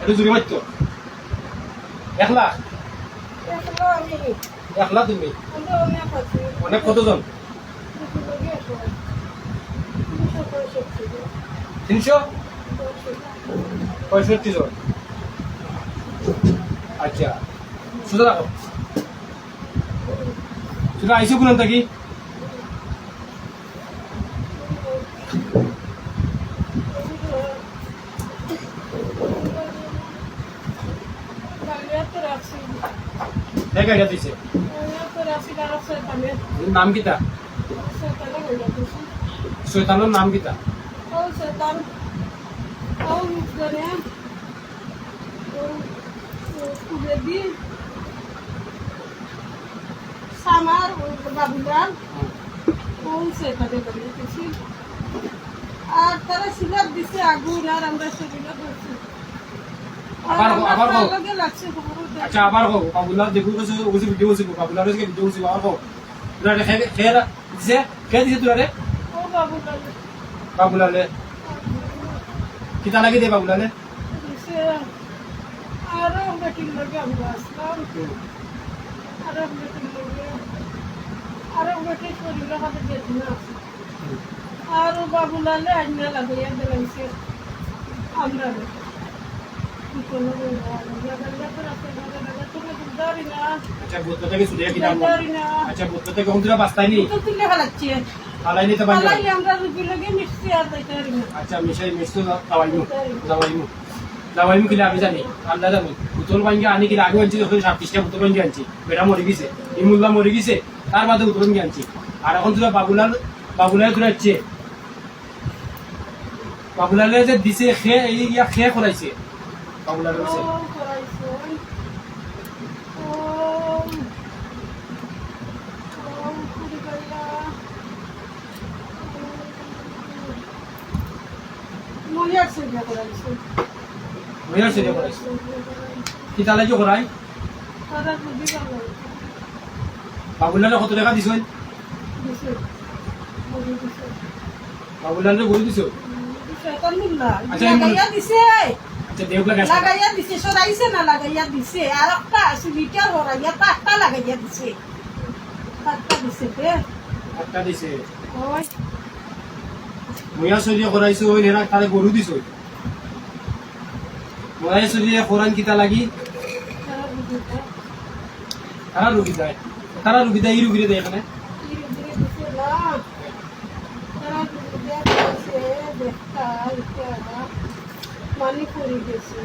একটু জুড়ে মারতো 1 লাখ 1 লাখ তুমি অনেক কতজন 365 জন আচ্ছা সুদা রাখো সুদা আইসো কোন থাকি এক আইডিয়া দিছে নাম কিতা শয়তানের নাম কিতা সামার বাবুলাল সেটাতে করেছি আর তারা সিলাপ দিছে আগুন আর আমরা সেগুলো করছি আবার আচ্ছা আবার হোক বাবুলাল দেখু কিছু OC video OC Babulal OC video OC আবার হোক তোরা রে খেয়ে দিছে খেয়ে দিছে তোরা রে ও বাবুলাল বাবুলালে কিতা লাগি দে বাবুলালে দিছে আর আমরা কি লাগে আমরা আসলাম আর আমরা কি লাগে আর আমরা কি করি না হাতে যেতে না আর বাবুলালে আইনা লাগাইয়া দিলাইছে আমরা আচ্ছা বুদ্ধ থেকে সুরিয়া কি নাম আচ্ছা বুদ্ধ থেকে কোন দিরা বাস্তাই নি তো তুলে হালাচ্ছি হালাই তো বাজে হালাই আমরা রুগী লাগে মিষ্টি আর দিতে পারি না আচ্ছা মিশাই মিষ্টি দাওয়াইমু কিলা আমি জানি আল্লাহ জানি বুতল বাঙ্গি আনি কিলা আগে আনছি যখন 26টা বুতল বাঙ্গি আনছি বেটা মরে গেছে এই মুল্লা মরে গেছে তার বাদে বুতল বাঙ্গি আনছি আর এখন তোরা বাবুলাল তোরা হচ্ছে বাবুলালে যে দিছে খে এই ইয়া খে করাইছে বাবুলাল হচ্ছে মরিয়ার সেটা করাইছে মরিয়ার সেটা করাইছে কি তালে কি করাই তারা রুগী ভালো বাবুলালে কত টাকা দিছেন দিছে বাবুলালে বই দিছো শয়তান মুল্লা আচ্ছা, লাগাইয়া দিছে আচ্ছা দেবলা গাছ লাগাইয়া দিছে সরাইছে না লাগাইয়া দিছে আর একটা সুবিটা হরাইয়া পাঁচটা লাগাইয়া দিছে পাঁচটা দিছে তে একটা দিছে ওই ময়া সরিয়ে করাইছো ওই নেরা তারে গরু দিছো ময়া সরিয়ে কোরআন কিতা লাগি তারা রুগীটা তারা রুগী দেয় এই রুগীরে দেয় এখানে দিছে না তারা রুগীটা দিছে দেখা এটা মানি করে গেছে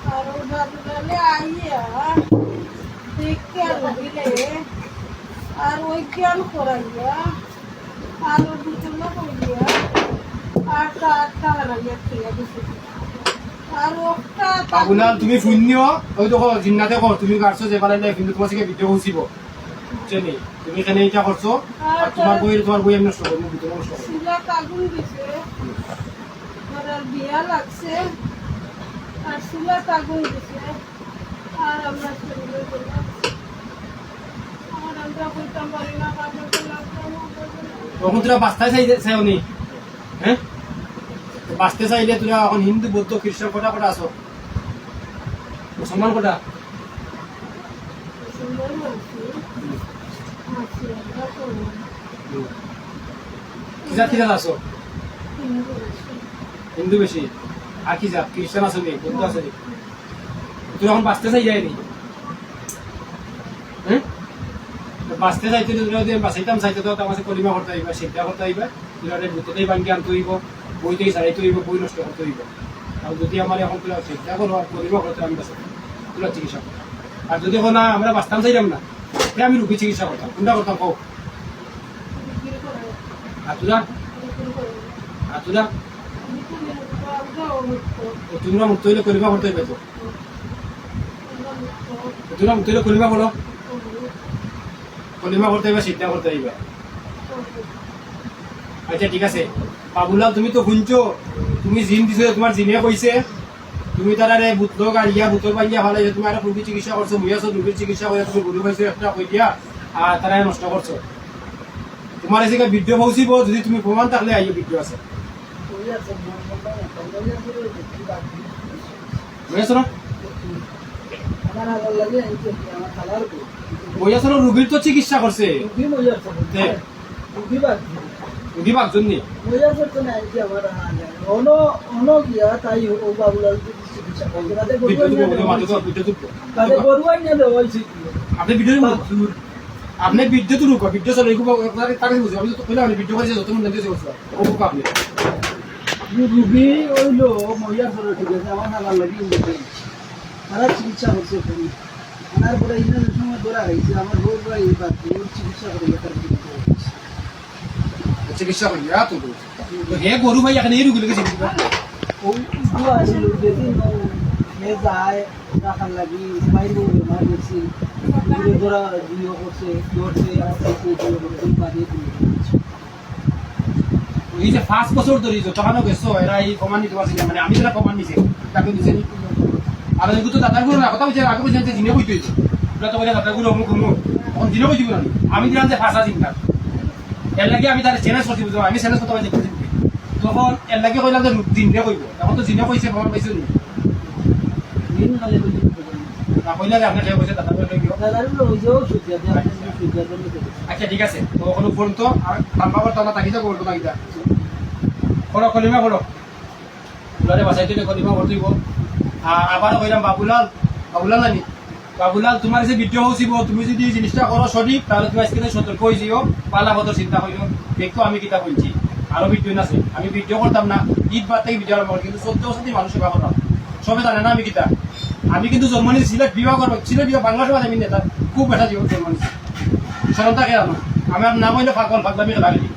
আর ওর বাবুলালে আইয়া দেখতে রুগীরে আর ওই জ্ঞান করাইয়া আর ওর দুজনে করিয়া আটটা লাগাইয়া খেয়ে দিছে আর ওটা বাবুলাল তুমি শূন্য ওই দেখো জিন্নাতে কর তুমি কাটছো যে পারে কিন্তু তোমার থেকে ভিডিও হইছিব বুঝছেনি তুমি এখানে এটা করছো আর তোমার বই আমি নষ্ট করবো ভিডিও নষ্ট করবো শিলা আগুন দিছে আর বিয়া লাগছে আর শিলা আগুন দিছে আর আমরা সেগুলো করলাম আর আমরা কইতাম পারি না কাজে করলাম তখন তোরা বাস্তায় চাইও নি হ্যাঁ বাঁচতে চাইলে তোরা এখন হিন্দু বৌদ্ধ খ্রিস্টান কটা কটা আছো মুসলমান কটা কি জাত আছো হিন্দু বেশি আর কি জাত খ্রিস্টান আছো নি বৌদ্ধ আছে নি তুই এখন বাঁচতে চাই যায়নি হ্যাঁ বাঁচতে চাইতে তোরা যদি বাঁচাইতাম চাইতে তো আমার কলিমা করতে হইবা সিদ্ধা করতে হইবা তোরা ভূততেই বাঙ্গি আনতে হইব বইতেই চাইতে হইব বই নষ্ট করতে হইব আর যদি আমার এখন তোরা চিন্তা করো আর কলিমা করতে আমি বাঁচাই তোরা চিকিৎসা করো আর যদি এখন না আমরা বাঁচতাম চাইলাম না তাহলে আমি রুগী চিকিৎসা করতাম কোনটা করতাম কও হাতুরা হাতুরা তোমরা মুক্ত হইলে কলিমা করতে হইবে তো তোমরা মুক্ত হইলে কলিমা করো কলিমা করতে হইবা সিদ্ধা করতে হইবা আচ্ছা ঠিক আছে বাবুলাল তুমি তো শুনছো তুমি জিন দিছো তোমার জিনে কইছে তুমি তারারে বুতলক আর ইয়া বুতল পাইয়া ভালো তুমি আর রোগী চিকিৎসা করছো মুইয়াছো রোগীর চিকিৎসা করে তুমি গরু পাইছো একটা কই দিয়া আর তারা নষ্ট করছো তোমার এসে ভিডিও পৌঁছিব যদি তুমি প্রমাণ থাকলে আইয়ে ভিডিও আছে বুঝেছো না আমার আবার লাগে আমার খালার গো বুঝেছো না রুগীর তো চিকিৎসা করছে রুগী মজার তে। রুগী বাদ রুগী বাগজন নি মজার করতে নাই যে আমার অন গিয়া তাই ও বাবুলাল চিকিৎসা করবে তাদের ভিডিও গরুয়াই দিব মাঝে তো ভিডিও দিব তাদের গরুয়াই না দেওয়া হয়েছে আপনি ভিডিও আপনি ভিডিও তো রুকো ভিডিও চলে তাকে বুঝি আমি তো কইলাম আপনি ভিডিও করে যত মন দিতে বলছো ও বুক আপনি রুগী হইলো মজার করে ঠিক আছে আমার খালার লাগে তারা চিকিৎসা করছে ওখানে আনার পরে ইনার সময় ধরা হয়েছে আমার রোগ বা এই বাদ ওর চিকিৎসা করে তার চিকিৎসা করি তো তো হে গরু ভাই এখানে এই রুগী লেগে চিকিৎসা ও দুয়া ছিল যেদিন হে যায় রাখার লাগি বাইরে বেমার করছে ধরা দিও করছে দৌড়ছে আর বাদিয়ে দিল এই যে 5 বছর ধরে যতখানো গেছো এরা এই কমান নিতে পারছি না মানে আমি যারা কমান নিছে তাকে দিছে নি আর এগুলো তো দাদার গুলো না কথা বলছে আগে বলছে জিনে কইতে হইতো ওটা তো বলে দাদার গুলো অমুক অমুক এখন জিনে কইতে না আমি দিলাম যে ফাঁসা চিন্তা এর লাগে আমি তার চ্যালেঞ্জ করছি বুঝো আমি চ্যালেঞ্জ করতে পারছি তখন এর লাগে কইলাম যে জিনে কইব এখন তো জিনে কইছে খবর পাইছো নি দিন কালে বলি না কইলা যে আপনি খেয়ে কইছে দাদার গুলো গিয়ে দাদার গুলো ওই যে সুবিধা দেওয়া সুবিধা দিতে আচ্ছা ঠিক আছে তো ওখানে ফোন তো আর লম্বা করতে না তাকিয়ে যাবো তো তাকিয়ে করো কলিমা করো বুলারে বাসাইতে কলিমা করতেইব আর আবার কইলাম বাবুলাল বাবুলাল নানি বাবুলাল তোমার যে ভিডিও হচ্ছিব তুমি যদি এই জিনিসটা করো সঠিক তাহলে তুমি আজকে সতর্ক হয়ে যাও পালা বদর চিন্তা করিও দেখো আমি কিতা বলছি আরো ভিডিও আছে আমি ভিডিও করতাম না ঈদ বাদ থেকে ভিডিও আরম্ভ করি কিন্তু 14 বছর মানুষ সেবা করলাম সবে জানে না আমি কিতা আমি কিন্তু জন্ম নিয়েছি সিলেট বিবাহ করবো সিলেট বিবাহ বাংলা সভা আমি নেতা খুব বেটা জীবন জন্ম নিয়েছি সরলতা খেয়ে আনো আমার নাম হইলে পাগল পাগলামি খেলা গেলি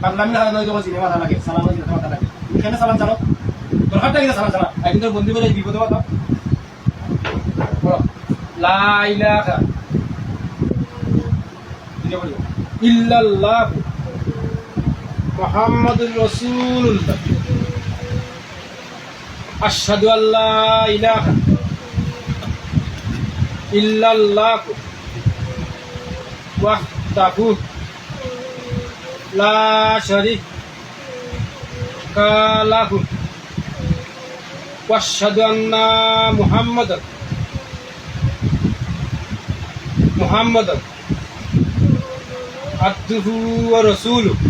পাগলামি খেলা নয় যখন সিনেমা লাগে সালাম মাথা লাগে তুমি কেন সালাম চালো দরকার থাকে সালাম চালা একদিন তোর বন্ধু বলে বিপদে বাতা লা ইলাহা ইল্লাল্লাহ মুহাম্মাদুর রাসূলুল্লাহ আশহাদু আল্লা ইলাহা ইল্লাল্লাহ ওয়াহদাহু লা শারীকা লাহু ওয়া আশহাদু আন্না মুহাম্মাদান আবদুহু ওয়া রাসূলুহু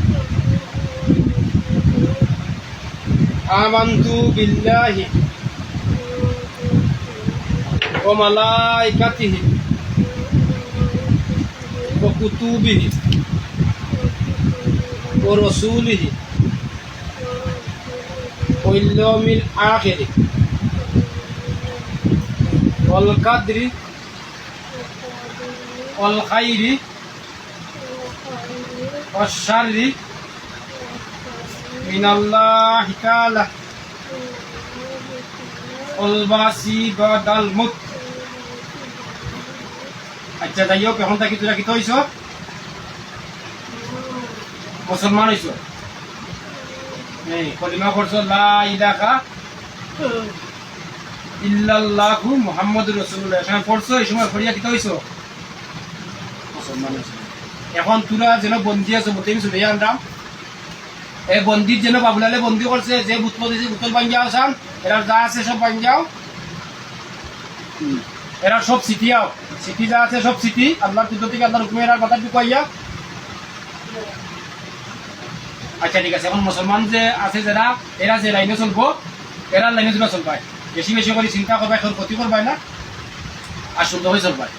আমানতু বিল্লাহি ওয়া মালাইকাতিহি ওয়া কুতুবিহি ওয়া রাসূলিহি ওয়াল ইয়াউমিল আখির ওয়াল কদরি ওয়াল খাইরি ওয়াশ শাররি মিনাল্লাহি তাআলা ওয়াল বাসি বাদাল মুত আচ্ছা যাইও এখন থাকি তোরা কি হইছ মুসলমান হইছ এই কলিমা পড়ছ লা ইলাহা ইল্লাল্লাহু মুহাম্মাদুর রাসূলুল্লাহ এখন পড়ছ এই সময় পড়িয়া কি হইছ মুসলমান হইছ এখন তোরা যেন বন্দী আছো বতে আমি চলে আনলাম এই বন্দির যেন বাবুলালে বন্দি করছে যে বুতল দিয়েছে বুতল বান যাও সান এরা যা আছে সব বান যাও এরা সব সিটিয়াও সিটি যা আছে সব সিটি আল্লাহর কুদরত থেকে আল্লাহর হুকুমে এরা কথা ঢুকাইয়া আচ্ছা ঠিক আছে এখন মুসলমান যে আছে যারা এরা যে লাইনে চলবো এরা লাইনে তোরা চলবাই বেশি বেশি করে চিন্তা করবাই তোর ক্ষতি করবাই না আর শুদ্ধ হয়ে চলবাই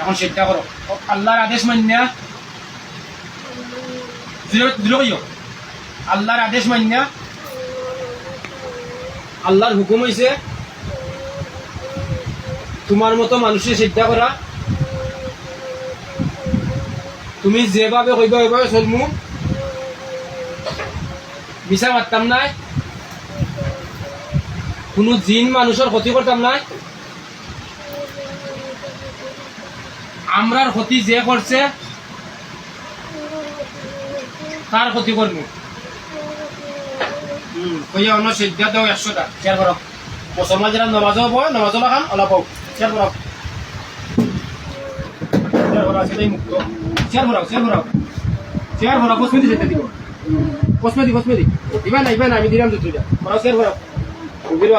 এখন চিন্তা করো আল্লাহর আদেশ মান্যা দিল আল্লাহর আদেশ মান্যা আল্লাহর হুকুম হয়েছে তোমার মতো মানুষের চিন্তা করা তুমি যেভাবে কইবা ওইভাবে চলমু মিছা মারতাম নাই কোনো জিন মানুষের ক্ষতি করতাম নাই আমরার ক্ষতি যে করছে তার ক্ষতি করবো কইয়া অন্য সিদ্ধা দেও 100টা শেয়ার করো মুসলমান যারা নমাজও বয় নমাজও লাগান অলপ শেয়ার করো শেয়ার করো সেটাই মুক্ত শেয়ার করো শেয়ার করো কসমেটি যেতে দিব কসমেটি দিবা না আমি দিলাম দুটোটা শেয়ার করো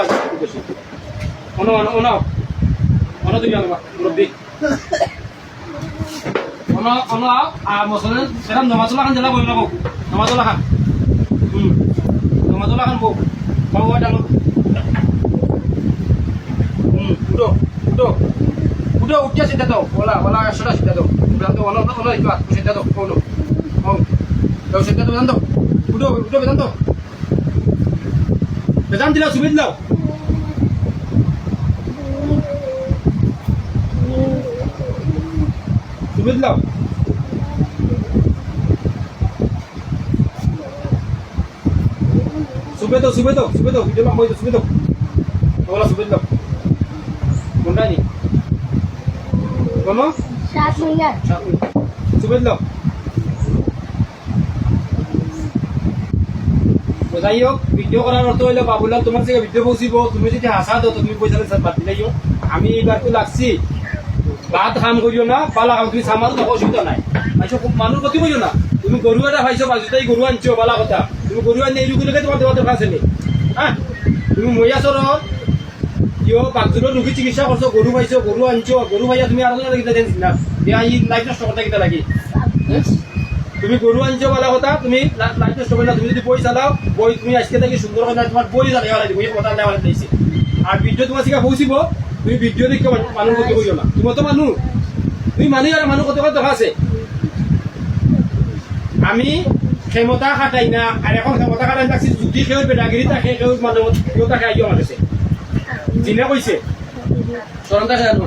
আছে অন তুমি আনবা মুরব্বী অন আর মশলা সেরকম নমাজলা খান জেলা বই লাগো নমাজলা খান নমাজলা খান বউ বাবু ডালো উঠো উঠো উঠো উঠিয়া সিদ্ধা দাও ওলা একশোটা সিদ্ধা দাও বেদান্ত অন একটু আত্ম সিদ্ধা দাও কোনো দাও সিদ্ধা দাও বেদান্ত উঠো উঠো বেদান্ত বেদান্ত দিলাও সুবিধ দাও সুবিধ দাও subedo video mak itu subedo wala subedo bunda ni kono 7 miliar subedo যাই হোক ভিডিও করার অর্থ হইলো বাবুলাল তোমার থেকে ভিডিও পৌঁছিব তুমি যদি হাসা দাও তুমি পয়সা স্যার বাদ দিলাইও আমি এবার তো লাগছি ভাত কাম করিও না পালা কাম তুমি সামাল তো অসুবিধা নাই আচ্ছা মানুষ ক্ষতি করিও না তুমি গরু এটা পাইছো বাজুতাই গরু আনছো বালা কথা তুমি গরু আনি এই লোকে তোমার দেওয়া দরকার আছে নি হ্যাঁ তুমি মহিয়াচর ইয় বাগজুর রোগী চিকিৎসা করছো গরু পাইছো গরু আনছো গরু ভাইয়া তুমি আর কিটা দেন না দিয়া এই লাইফ নষ্ট করতে কিটা লাগি তুমি গরু আনছো বালা কথা তুমি লাইফ নষ্ট করে না তুমি যদি বই চালাও বই তুমি আজকে থেকে সুন্দর করে তোমার বই চালিয়ে দিব এই কথা নেওয়া দিয়েছে আর ভিডিও তোমার শিখা পৌঁছিব তুমি ভিডিও দেখে মানুষ ক্ষতি করিও না তুমি তো মানুষ তুমি মানুষ আর মানুষ কত কথা আছে আমি ক্ষমতা খাটাই না আর এখন ক্ষমতা খাটাই থাকছি যদি কেউ বেটাগিরি থাকে কেউ মানুষ কেউ তাকে আইও আমার কাছে জিনে কইছে সরন্তা জানো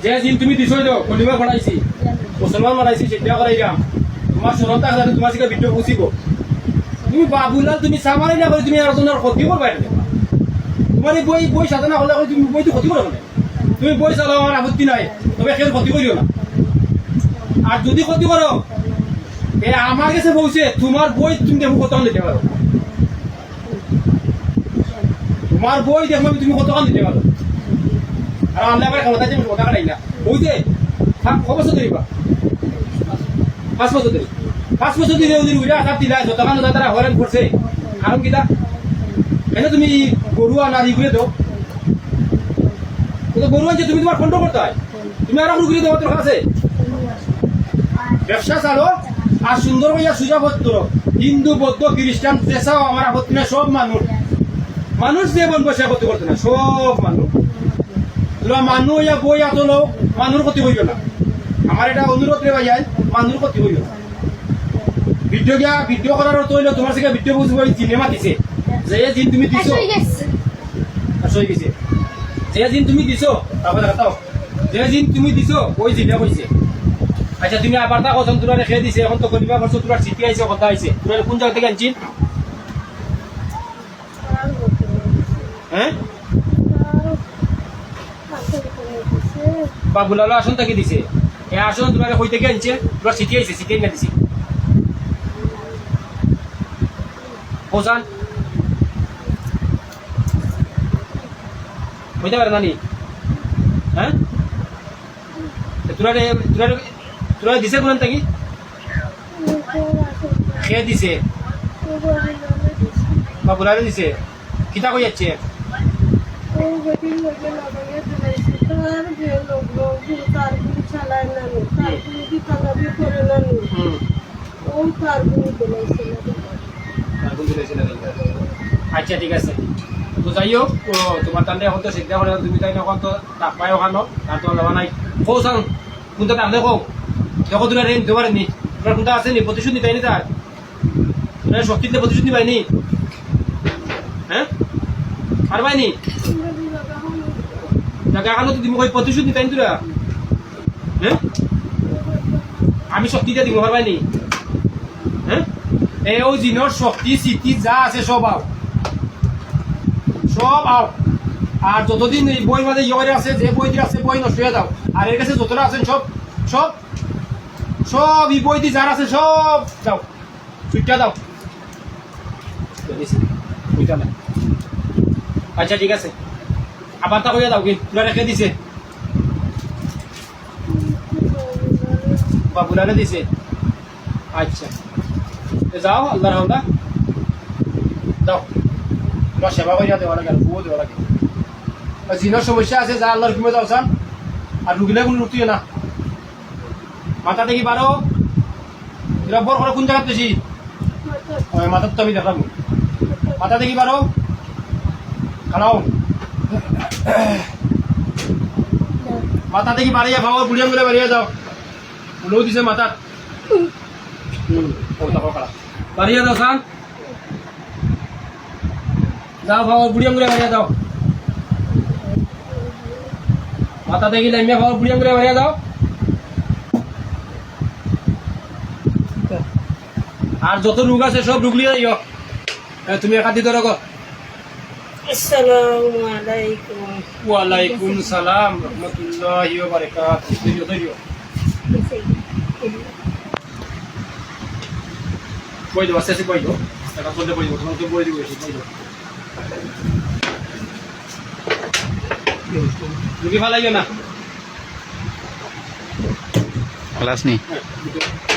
যে দিন তুমি দিছই দাও কলিমা পড়াইছি মুসলমান মারাইছি সেটা করাই যাম তোমার সরন্তা খাটাই তোমার শিখা ভিডিও পৌঁছিব তুমি বাবুলাল তুমি সামারি না করে তুমি আর জনের ক্ষতি করবা এটা তোমার এই বই সাধনা হলে তুমি বইতে ক্ষতি করো না তুমি বই চালাও আমার আপত্তি নাই তবে কেউ ক্ষতি করিও না আর যদি ক্ষতি করো এ আমার কাছে বলছে তোমার বই তুমি দেখো কতক্ষণ দিতে পারো তোমার বই দেখো তুমি কতক্ষণ দিতে পারো আর আল্লাহ আমার ক্ষমতা আছে কথা কাটাই না বইতে কবছর ধরিবা 5 বছর ধরি 5 বছর ধরে ওদের উড়ে আসার দিলা যতক্ষণ তারা হরেন করছে কারণ কিটা কেন তুমি গরু আনা ঘুরে দাও গরু আনছে তুমি তোমার কন্ট্রোল করতে হয় তুমি আর ঘুরে দেওয়া তোর কাছে ব্যবসা চালো আর সুন্দর হইয়া সুজা ভদ্র হিন্দু বৌদ্ধ খ্রিস্টান দেশাও আমার আপত্তি না সব মানুষ যে বন বসে আপত্তি করতে না সব মানুষ তোরা মানুষ হইয়া বই এত লোক মানুষ ক্ষতি হইল না আমার এটা অনুরোধ রে ভাইয়াই মানুষ ক্ষতি হইল না ভিডিও করার অর্থ হইলো তোমার থেকে ভিডিও বুঝবো সিনেমা দিছে যে দিন তুমি দিছো হয়ে গেছে যে দিন তুমি দিছো তারপরে দেখাও যে দিন তুমি দিছো ওই জিনে কইছে আচ্ছা তুমি আবার তা কথা তোরা রেখে দিছে এখন তো কলিমা করছো তোরা চিঠি আইছে কথা আইছে তোরা কোন জায়গা থেকে আনছিস হ্যাঁ বাবুলাল আসন থেকে দিছে এই আসন তোরা কই থেকে আনছে তোরা চিঠি আইছে চিঠি না দিছি ওজান হইতে পারে নানি হ্যাঁ তোরা দিছে কোন থাকি খেয়ে দিছে বা বুলারে দিছে কিতা কই যাচ্ছে আচ্ছা ঠিক আছে তো যাই হোক তোমার তান্ডে এখন তো চিন্তা করে তুমি তাই এখন তো টাক পাই ওখানো আর তোমার যাওয়া নাই কৌ চাং কোনটা টাকলে কৌ দেখো তোরা রেন দিতে পারেনি তোমার কোনটা আছে নি প্রতিশোধ নিতে নি তার তোরা শক্তিতে প্রতিশোধ নিবাইনি হ্যাঁ আর পাইনি জায়গা এখানে তো তুমি কই প্রতিশোধ নিতে নি তোরা হ্যাঁ আমি শক্তিটা দিব পারবাইনি হ্যাঁ এই ও জিনোর শক্তি স্মৃতি যা আছে সব আও আর যতদিন এই বই মাঝে ইয়ে আছে যে বই দিয়ে আছে বই নষ্ট হয়ে যাও আর এর কাছে যতটা আছেন সব এই বই দিয়ে যার আছে সব যাও ছুটটা দাও আচ্ছা ঠিক আছে আবার তা কইয়া দাও কি তোরা রেখে দিছে বা বুলারে দিছে আচ্ছা যাও আল্লাহর হামদা দাও সেবা করিয়া দেওয়া লাগে আর বুয়ো দেওয়া লাগে জিনের সমস্যা আছে যা আল্লাহর হুকুমে যাও চান আর রুগীলে কোনো রুটিও না মাথা দেখি পারো এরা বড় করে কোন জায়গায় বেশি মাথার তো আমি দেখাবো মাথা দেখি পারো খানাও মাথা দেখি বাড়িয়ে ভাবো বুড়িয়াম করে বাড়িয়ে যাও বলেও দিছে মাথা বাড়িয়ে দাও সান যাও ভাবো বুড়িয়াম করে বাড়িয়ে যাও মাথা দেখি লাইমিয়া ভাবো বুড়িয়াম করে বাড়িয়ে যাও আর যত রোগ আছে সব রোগ লিয়ে যাইও তুমি একা দিতে রাখো আসসালামু আলাইকুম ওয়ালাইকুম সালাম রহমতুল্লাহি ওয়া বারাকাতুহু তৈরি বই দাও আস্তে আস্তে বই দাও টাকা বলতে বই দাও তোমাকে বই দিব বই দাও রুগী ভালো না ক্লাস নেই হ্যাঁ